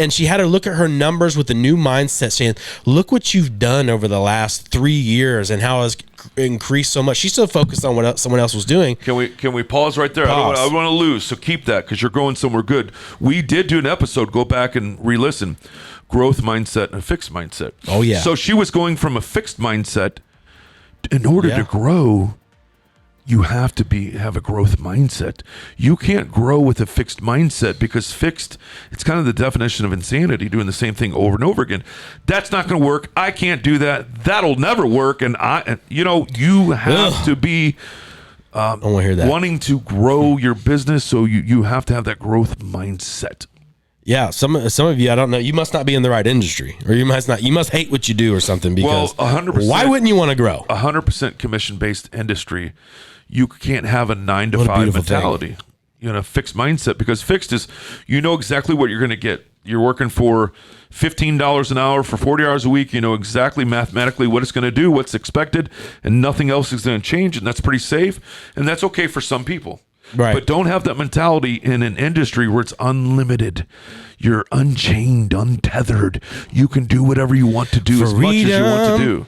And she had to look at her numbers with a new mindset, saying, look what you've done over the last 3 years and how it's increased so much. She's so focused on what someone else was doing. Can we pause right there? Pause. I don't want to lose, so keep that, because you're going somewhere good. We did do an episode. Go back and re-listen. Growth mindset and a fixed mindset. Oh, yeah. So she was going from a fixed mindset. In order to grow, you have to have a growth mindset. You can't grow with a fixed mindset, because fixed, it's kind of the definition of insanity, doing the same thing over and over again. That's not going to work. I can't do that. That'll never work. And you have to be I don't want to hear that. wanting to grow your business. So you have to have that growth mindset. Yeah, some of you, I don't know, you must not be in the right industry, or you must hate what you do or something, because 100%. why wouldn't you want to grow? 100% commission-based industry, you can't have a 9 to 5 mentality. Fixed mindset, because fixed is, exactly what you're going to get. You're working for $15 an hour for 40 hours a week. You know exactly mathematically what it's going to do, what's expected, and nothing else is going to change. And that's pretty safe. And that's okay for some people. Right. But don't have that mentality in an industry where it's unlimited. You're unchained, untethered. You can do whatever you want to do as much as you want to do.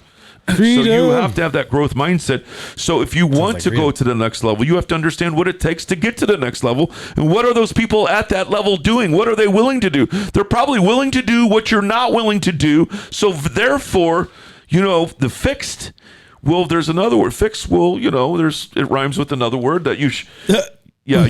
Freedom. So you have to have that growth mindset. So if you want to go to the next level, you have to understand what it takes to get to the next level. And what are those people at that level doing? What are they willing to do? They're probably willing to do what you're not willing to do. So therefore, the fixed, well, there's another word. Fixed will, it rhymes with another word that you yeah,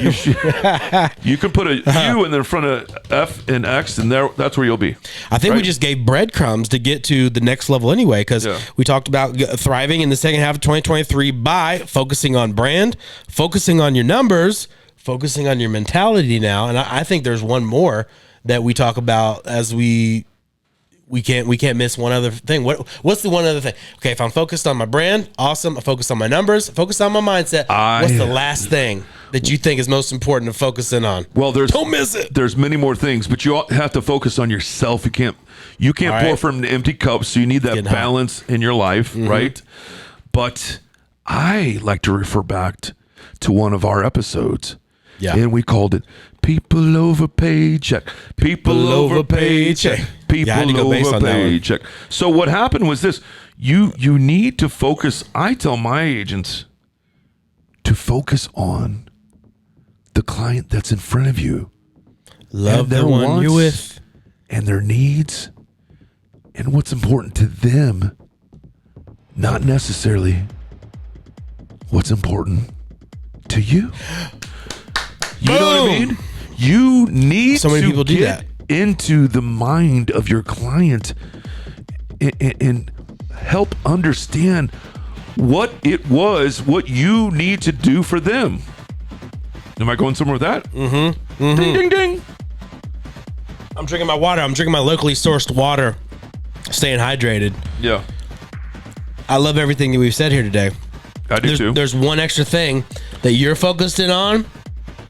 you can put a U in the front of F and X, and that's where you'll be. I think we just gave breadcrumbs to get to the next level anyway, because we talked about thriving in the second half of 2023 by focusing on brand, focusing on your numbers, focusing on your mentality now. And I think there's one more that we talk about as we can't miss one other thing. What's the one other thing? Okay, if I'm focused on my brand, awesome. I focus on my numbers, focus on my mindset. What's the last thing that you think is most important to focus in on? Well, don't miss it. There's many more things, but you have to focus on yourself. You can't pour from an empty cup, so you need that balance in your life, right? But I like to refer back to one of our episodes. Yeah. And we called it People Over Paycheck. People over paycheck. people I had to go based on that one. paycheck. So what happened was this. You need to focus. I tell my agents to focus on the client that's in front of you. Love the one you're with. And their needs and what's important to them, not necessarily what's important to you. You know what I mean? You need so many to people do get that. into the mind of your client and help understand what you need to do for them. Am I going somewhere with that? Mm-hmm. Ding, ding, ding. I'm drinking my water. I'm drinking my locally sourced water. Staying hydrated. Yeah. I love everything that we've said here today. I do too. There's one extra thing that you're focused in on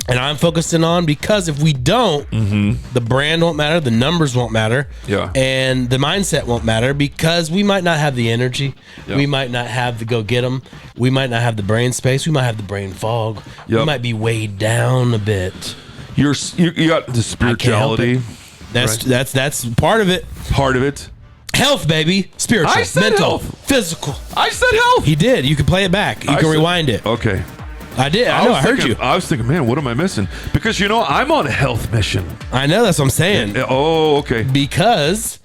and I'm focusing on, because if we don't, the brand won't matter, the numbers won't matter, and the mindset won't matter, because we might not have the energy, we might not have the go get 'em, we might not have the brain space, we might have the brain fog, we might be weighed down a bit. You got the spirituality. That's part of it. Part of it. Health, baby. Spiritual, I said mental, health. physical. I said health. He did. You can play it back. You can rewind it. Okay. I did. I know. I heard you. I was thinking, man, what am I missing? Because, I'm on a health mission. I know. That's what I'm saying. Oh, okay. Because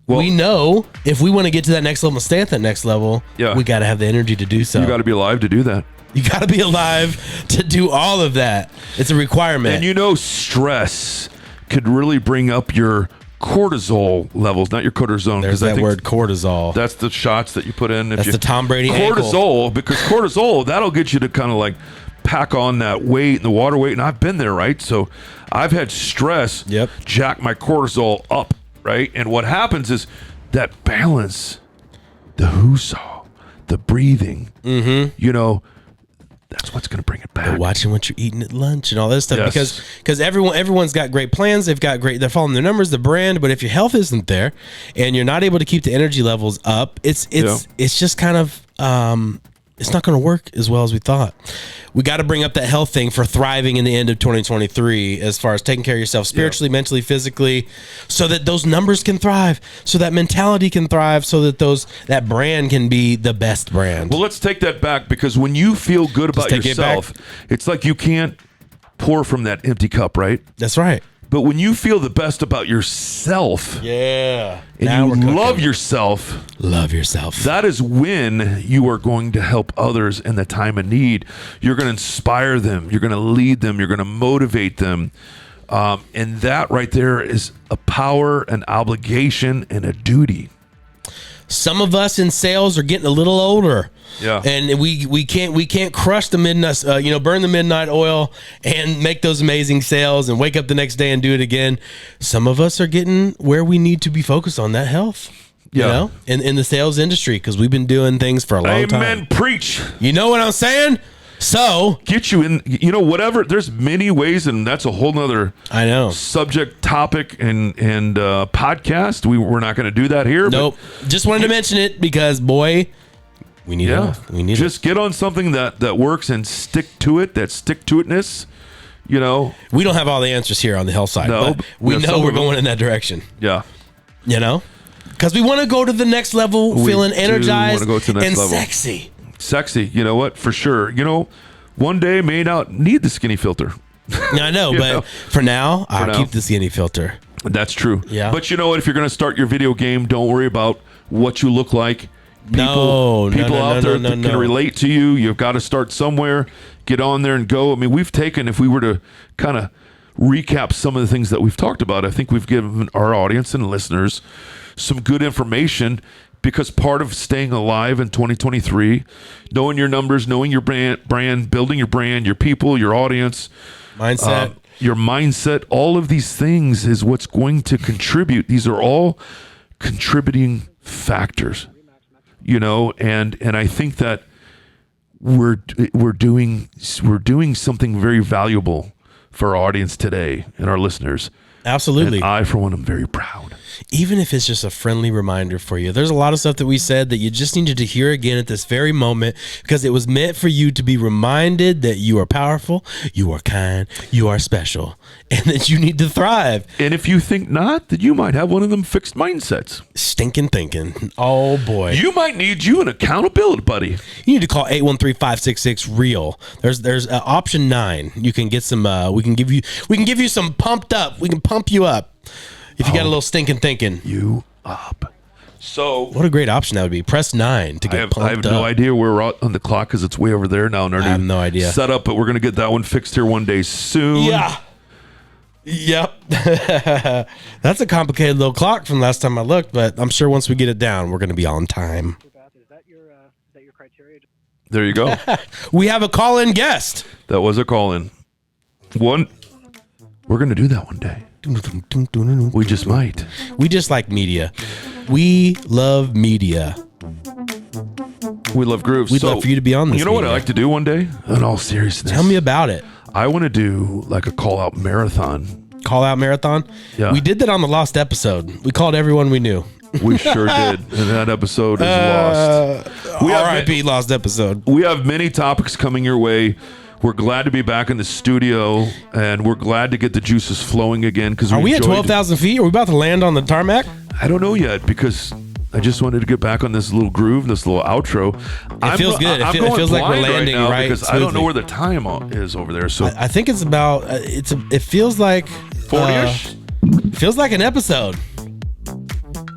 we know if we want to get to that next level and stay at that next level, we got to have the energy to do so. You got to be alive to do that. You got to be alive to do all of that. It's a requirement. And stress could really bring up your cortisol levels, not your cortisone. There's that word, cortisol. That's the shots that you put in. That's the Tom Brady cortisol, ankle. because cortisol, that'll get you to kind of like pack on that weight and the water weight. And I've been there, right? So I've had stress jack my cortisol up, right? And what happens is that balance, the whoosah, the breathing, that's what's going to bring it back. But watching what you're eating at lunch and all this stuff, because everyone's got great plans. They're following their numbers, the brand. But if your health isn't there and you're not able to keep the energy levels up, it's just kind of it's not going to work as well as we thought. We got to bring up that health thing for thriving in the end of 2023, as far as taking care of yourself spiritually, mentally, physically, so that those numbers can thrive, so that mentality can thrive, so that that brand can be the best brand. Well, let's take that back, because when you feel good about yourself, it's like you can't pour from that empty cup, right? That's right. But when you feel the best about yourself, and you love yourself, that is when you are going to help others in the time of need. You're going to inspire them. You're going to lead them. You're going to motivate them. And that right there is a power, an obligation, and a duty. Some of us in sales are getting a little older. Yeah. And we can't crush the midnight, burn the midnight oil and make those amazing sales and wake up the next day and do it again. Some of us are getting where we need to be focused on that health. In the sales industry, because we've been doing things for a long time. Amen. Preach. You know what I'm saying? So get you in, whatever. There's many ways, and that's a whole nother subject, topic, and podcast. We're not going to do that here. Nope. Just wanted to mention it because, boy, we need health. We need just get on something that works and stick to it. That stick to itness. We don't have all the answers here on the health side. No, but we know we're going in that direction. Yeah. Because we want to go to the next level, feeling energized and sexy. Sexy, you know what? For sure. One day may not need the skinny filter. Yeah, I know, but for now, I'll keep the skinny filter. That's true. Yeah. But you know what? If you're going to start your video game, don't worry about what you look like. People out there that can relate to you. You've got to start somewhere. Get on there and go. I mean, if we were to kind of recap some of the things that we've talked about, I think we've given our audience and listeners some good information. Because part of staying alive in 2023, knowing your numbers, knowing your brand, building your brand, your people, your audience, your mindset, all of these things is what's going to contribute. These are all contributing factors, and I think that we're doing something very valuable for our audience today and our listeners. Absolutely. And I, for one, am very proud. even if it's just a friendly reminder for you. There's a lot of stuff that we said that you just needed to hear again at this very moment, because it was meant for you to be reminded that you are powerful, you are kind, you are special, and that you need to thrive. And if you think not, then you might have one of them fixed mindsets. Stinking thinking. Oh boy. You might need you an accountability buddy. You need to call 813-566-REAL. There's option 9. You can get some we can give you some pumped up. We can pump you up if you got a little stinking thinking. You up. So what a great option that would be. Press 9 to get pumped up. I have no idea where we're out on the clock, because it's way over there now. I have no idea. Set up, but we're going to get that one fixed here one day soon. Yeah. Yep. That's a complicated little clock from last time I looked, but I'm sure once we get it down, we're going to be on time. Is that your criteria? There you go. We have a call-in guest. That was a call-in. We're going to do that one day. We just might. We just like media. We love media. We love grooves. We'd love for you to be on this. You know what I like to do one day? In all seriousness. Tell me about it. I want to do like a call-out marathon. Call-out marathon? Yeah. We did that on the lost episode. We called everyone we knew. We sure did. And that episode is lost. R.I.P. lost episode. We have many topics coming your way. We're glad to be back in the studio, and we're glad to get the juices flowing again. Are we at 12,000 feet? Are we about to land on the tarmac? I don't know yet, because I just wanted to get back on this little groove, this little outro. It feels good. It feels like we're landing right because I don't know where the time is over there. So I think it's about. It feels like 40ish. Feels like an episode.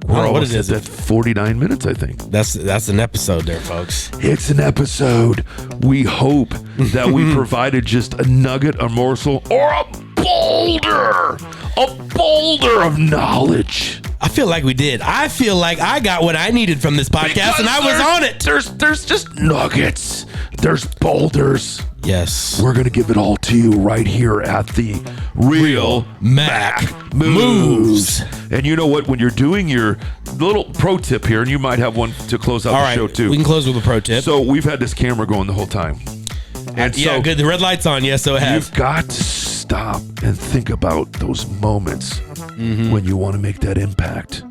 We're almost at that 49 minutes, I think. That's an episode there, folks. It's an episode. We hope that we provided just a nugget, a morsel, or a boulder of knowledge. I feel like we did. I feel like I got what I needed from this podcast, and I was on it. There's just nuggets. There's boulders. Yes. We're going to give it all to you right here at the Real Mac Moves. And you know what? When you're doing your little pro tip here, and you might have one to close out the show too. We can close with a pro tip. So we've had this camera going the whole time. And yeah, good. The red light's on. Yes, so it has. You've got to stop and think about those moments when you want to make that impact.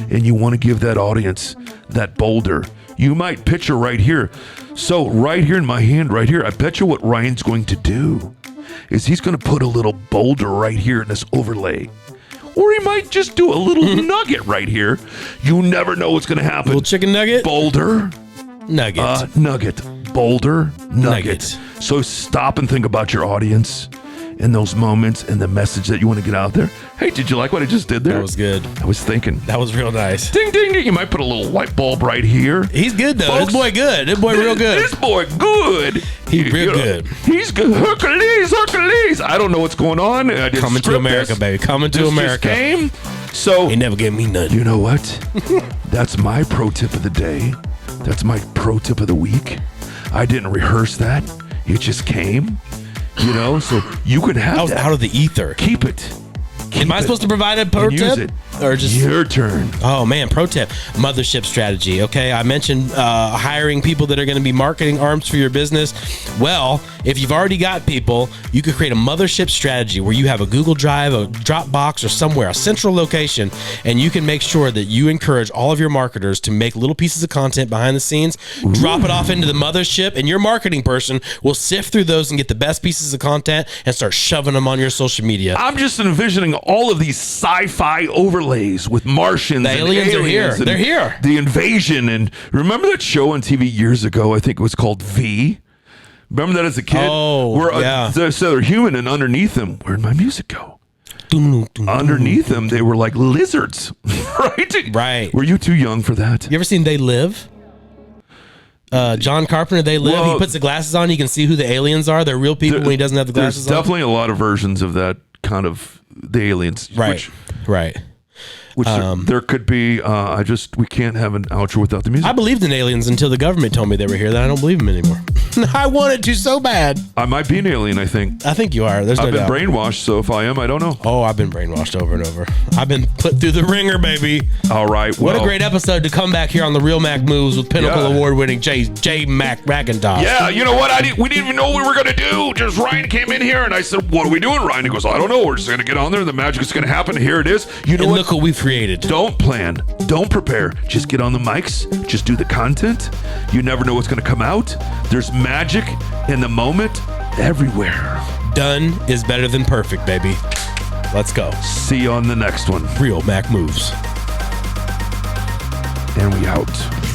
And you want to give that audience that boulder. You might picture right here. So right here in my hand, right here, I bet you what Ryan's going to do is he's going to put a little boulder right here in this overlay. Or he might just do a little nugget right here. You never know what's going to happen. Little chicken nugget? Boulder. Nugget. Nugget. Boulder. Nugget. So stop and think about your audience and those moments and the message that you want to get out there. Hey, did you like what I just did there? That was good. I was thinking. That was real nice. Ding, ding, ding. You might put a little white bulb right here. He's good, though. Folks, this boy good. This boy real good. This boy good. He's real good. He's good. Hercules. I don't know what's going on. Coming to America, baby. Coming to America. Just came. So he never gave me nothing. You know what? That's my pro tip of the day. That's my pro tip of the week. I didn't rehearse that. It just came. You know, so you can have that. Was out of the ether. Keep it. Am I supposed to provide a pro tip? Or just your turn? Oh man, pro tip: mothership strategy. Okay, I mentioned hiring people that are going to be marketing arms for your business. Well, if you've already got people, you could create a mothership strategy where you have a Google Drive, a Dropbox, or somewhere, a central location, and you can make sure that you encourage all of your marketers to make little pieces of content behind the scenes, drop it off into the mothership, and your marketing person will sift through those and get the best pieces of content and start shoving them on your social media. I'm just envisioning all of these sci-fi overlays with Martians. The aliens are here. They're here. The invasion. And remember that show on TV years ago? I think it was called V. Remember that as a kid? Oh, yeah. So they're human, and underneath them, where'd my music go? Underneath them, they were like lizards. Right. Were you too young for that? You ever seen They Live? John Carpenter, They Live. Well, he puts the glasses on. You can see who the aliens are. They're real people when he doesn't have the glasses on. There's definitely a lot of versions of that kind of the aliens. Right. Which there could be. We can't have an outro without the music. I believed in aliens until the government told me they were here. Then I don't believe them anymore. I wanted to so bad. I might be an alien, I think. I think you are. There's no I've been doubt. brainwashed, so if I am, I don't know. Oh, I've been brainwashed over and over. I've been put through the ringer, baby. All right. What a great episode to come back here on the Real Mac Moves with Pinnacle Award-winning Jmac McIntosh. Yeah, you know what? We didn't even know what we were going to do. Just Ryan came in here, and I said, what are we doing, Ryan? He goes, I don't know. We're just going to get on there, and the magic is going to happen. Here it is. You know and what? look what we've created. Don't plan. Don't prepare. Just get on the mics. Just do the content. You never know what's going to come out. There's magic in the moment everywhere. Done is better than perfect, baby. Let's go. See you on the next one. Real Mac Moves. And we out.